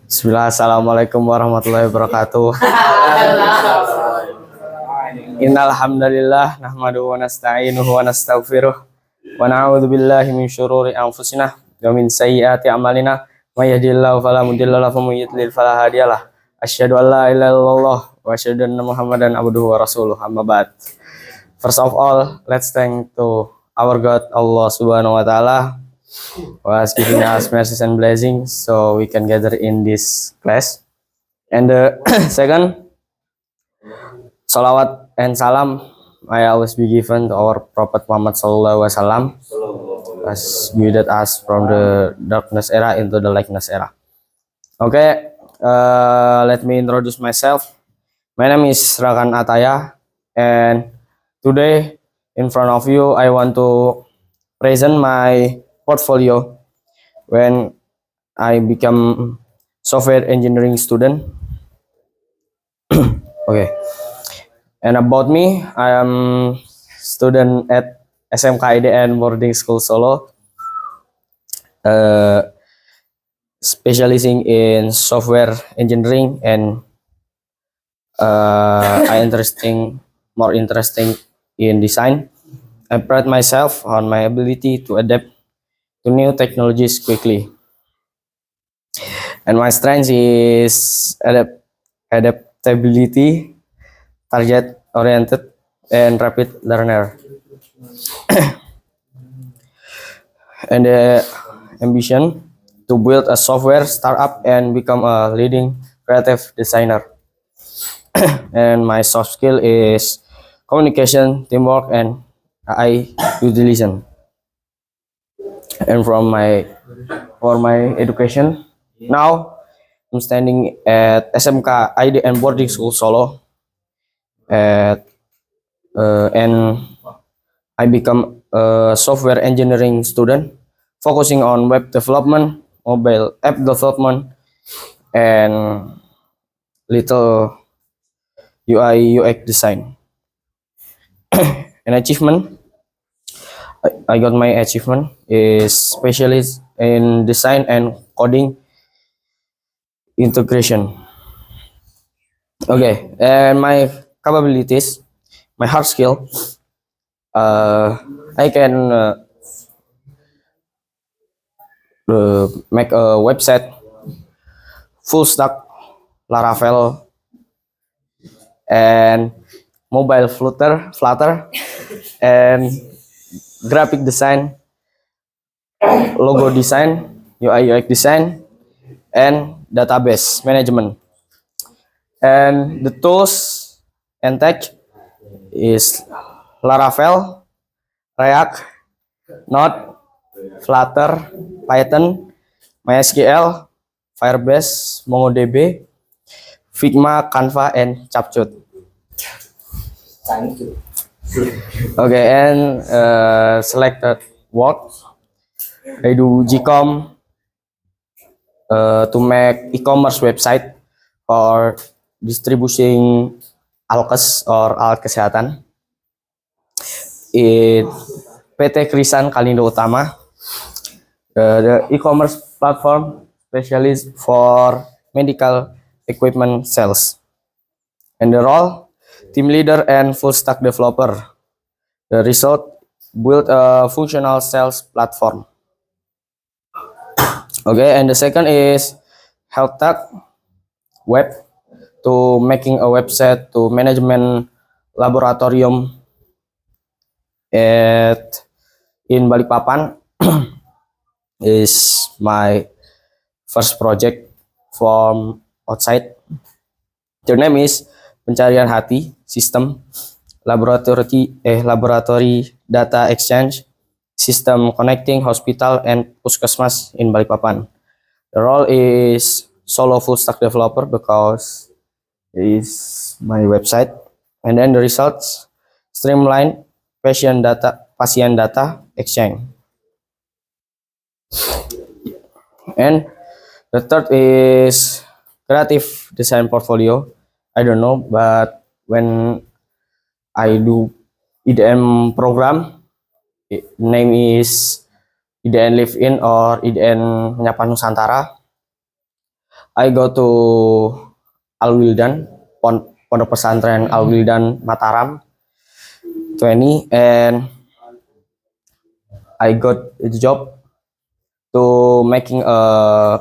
Bismillah, assalamualaikum warahmatullahi wabarakatuh. Innal hamdalillah nahmaduhu wa nasta'inuhu wa nastaghfiruh wa na'udzu billahi min syururi anfusina wa min sayyiati a'malina may yahdihillahu fala mudilla lahu wa may yudlil fala hadiyalah. Asyhadu an la ilaha illallah wa asyhadu anna Muhammadan abduhu wa rasuluh. Amma ba'd. First of all, let's thank to our God Allah Subhanahu wa taala was giving us mercies and blessings so we can gather in this class. And second, salawat and salam I always be given to our Prophet Muhammad Sallallahu Alaihi Wasallam, as guided us from the darkness era into the lightness era. Okay, let me introduce myself. My name is Rakan Ataya, and today in front of you I want to present my portfolio when I become software engineering student. Okay, and about me, I am student at SMK IDN Boarding School Solo, specializing in software engineering, and more interesting in design. I pride myself on my ability to adapt to new technologies quickly, and my strength is adaptability, target oriented, and rapid learner. And the ambition to build a software startup and become a leading creative designer. And my soft skill is communication, teamwork, and AI utilization. And for my education, now I'm standing at SMK IDN Boarding School Solo, and I become a software engineering student focusing on web development, mobile app development, and little UI UX design. An achievement, I got my achievement is specialist in design and coding integration. Okay, and my capabilities, my hard skill, I can make a website full stack Laravel and mobile Flutter and graphic design, logo design, UI UX design, and database management. And the tools and tech is Laravel, React, Node, Flutter, Python, MySQL, Firebase, MongoDB, Figma, Canva, and Capcut. Thank you. Okay, and selected work, I do Gcom to make e-commerce website for distributing alkes or alat kesehatan in PT Krisan Kalindo Utama, the e-commerce platform specialist for medical equipment sales. And the role, team leader and full stack developer. The result, build a functional sales platform. Okay, and the second is health tech web, to making a website to management laboratorium at in Balikpapan is my first project from outside. The name is Pencarian Hati System Laboratory Data Exchange System connecting hospital and puskesmas in Balikpapan. The role is solo full stack developer because it is my website. And then the results, streamline patient data exchange. And the third is creative design portfolio. I don't know, but when I do IDN program, name is IDN Live In or IDN Menyapa Nusantara. I go to Al Wildan, Pondok Pesantren Al Wildan Mataram 20, and I got the job to making a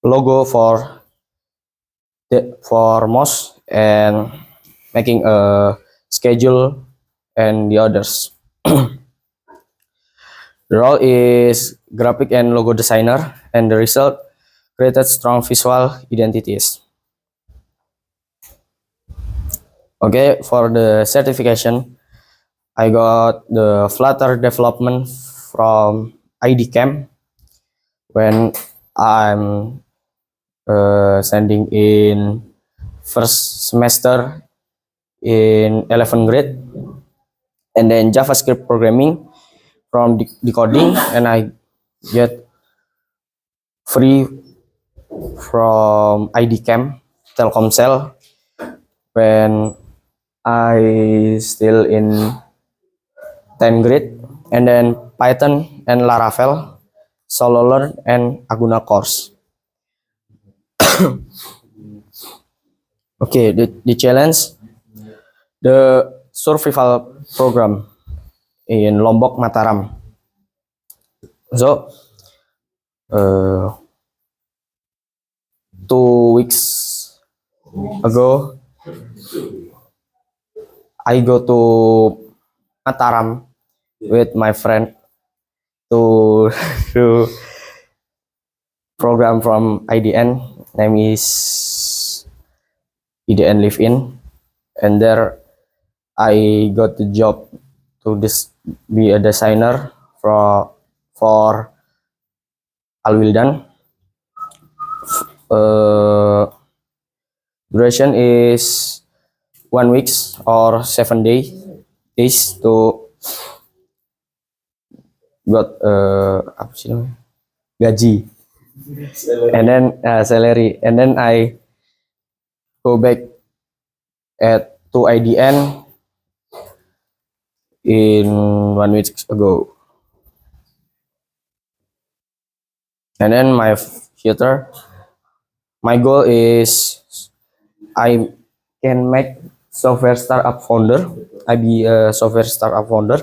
logo for MOS and making a schedule and the others. The role is graphic and logo designer, and the result created strong visual identities. Okay, for the certification, I got the Flutter development from ID Camp when I'm sending in first semester in 11th grade, and then JavaScript programming from decoding, and I get free from ID Camp Telkomsel when I still in 10th grade, and then Python and Laravel, Solo Learn and Aguna course. Okay, the challenge, the survival program in Lombok Mataram. So 2 weeks ago, I go to Mataram with my friend to do program from IDN. Name is IDN Live In, and there I got the job to be a designer for Al Wildan. Duration is 1 week or 7 days to got apa sih namanya, gaji, and then salary, and then I go back to IDN in 1 week ago, and then my future, my goal is I can make software startup founder. I be a software startup founder,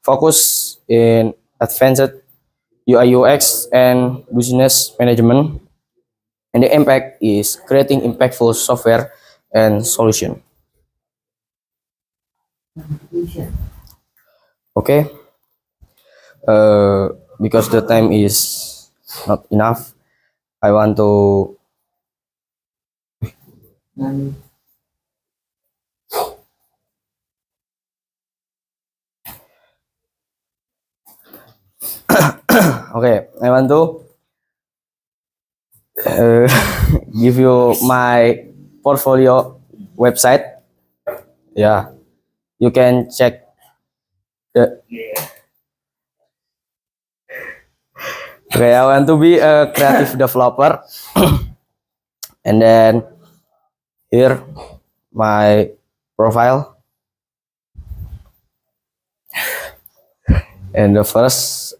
focus in advanced UI UX and business management, and the impact is creating impactful software and solution. Okay, because the time is not enough, I want to okay, I want to give you my portfolio website. Yeah, you can check the. Okay, I want to be a creative developer, and then here my profile, and the first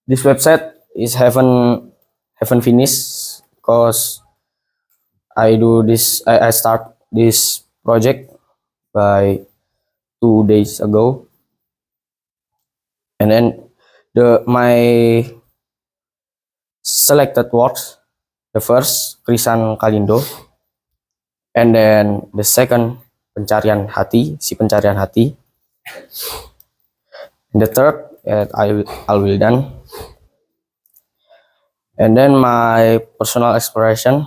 this website is haven't finished because I start this project by 2 days ago, and then my selected works, the first Krisan Kalindo, and then the second pencarian hati, and the third at Al Wildan, and then my personal exploration.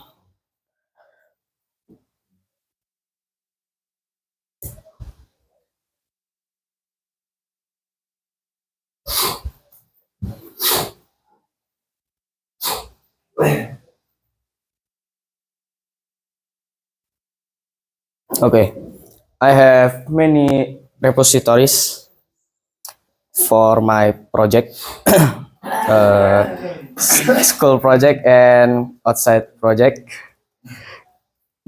Okay, I have many repositories for my project, school project and outside project.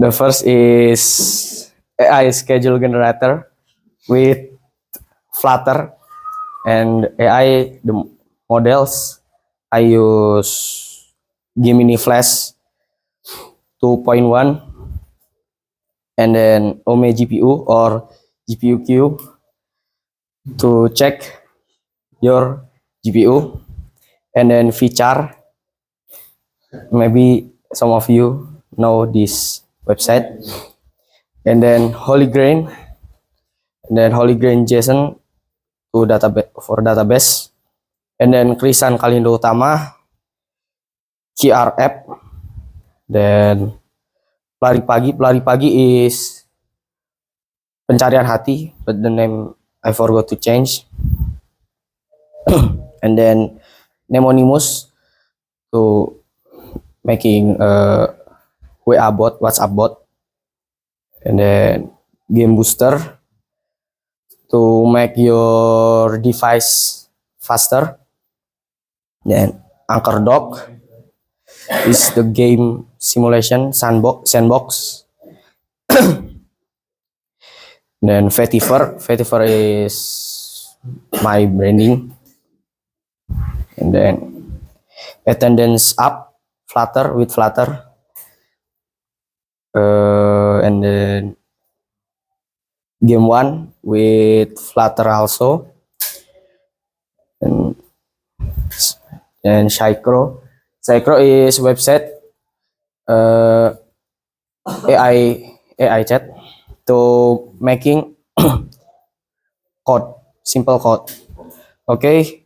The first is AI schedule generator with Flutter, and AI the models I use Gemini Flash 2.1, and then OME GPU or GPU-Q to check your GPU, and then VCHAR. Maybe some of you know this website, and then Holy Grail, JSON to database, and then Krisan Kalindo Utama, QR app, then Pelari Pagi is pencarian hati, but the name I forgot to change. And then Nemonimus to making a WA bot, WhatsApp bot, and then Game Booster to make your device faster. Then Anchor Dock is the game simulation sandbox. Then Vetiver is my branding, and then attendance app, Flutter with Flutter, and then Game One with Flutter also, and Psychro is website AI chat to making simple code. Okay,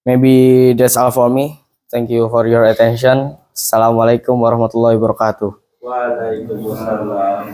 maybe that's all for me. Thank you for your attention. Assalamualaikum warahmatullahi wabarakatuh. Waalaikumsalam.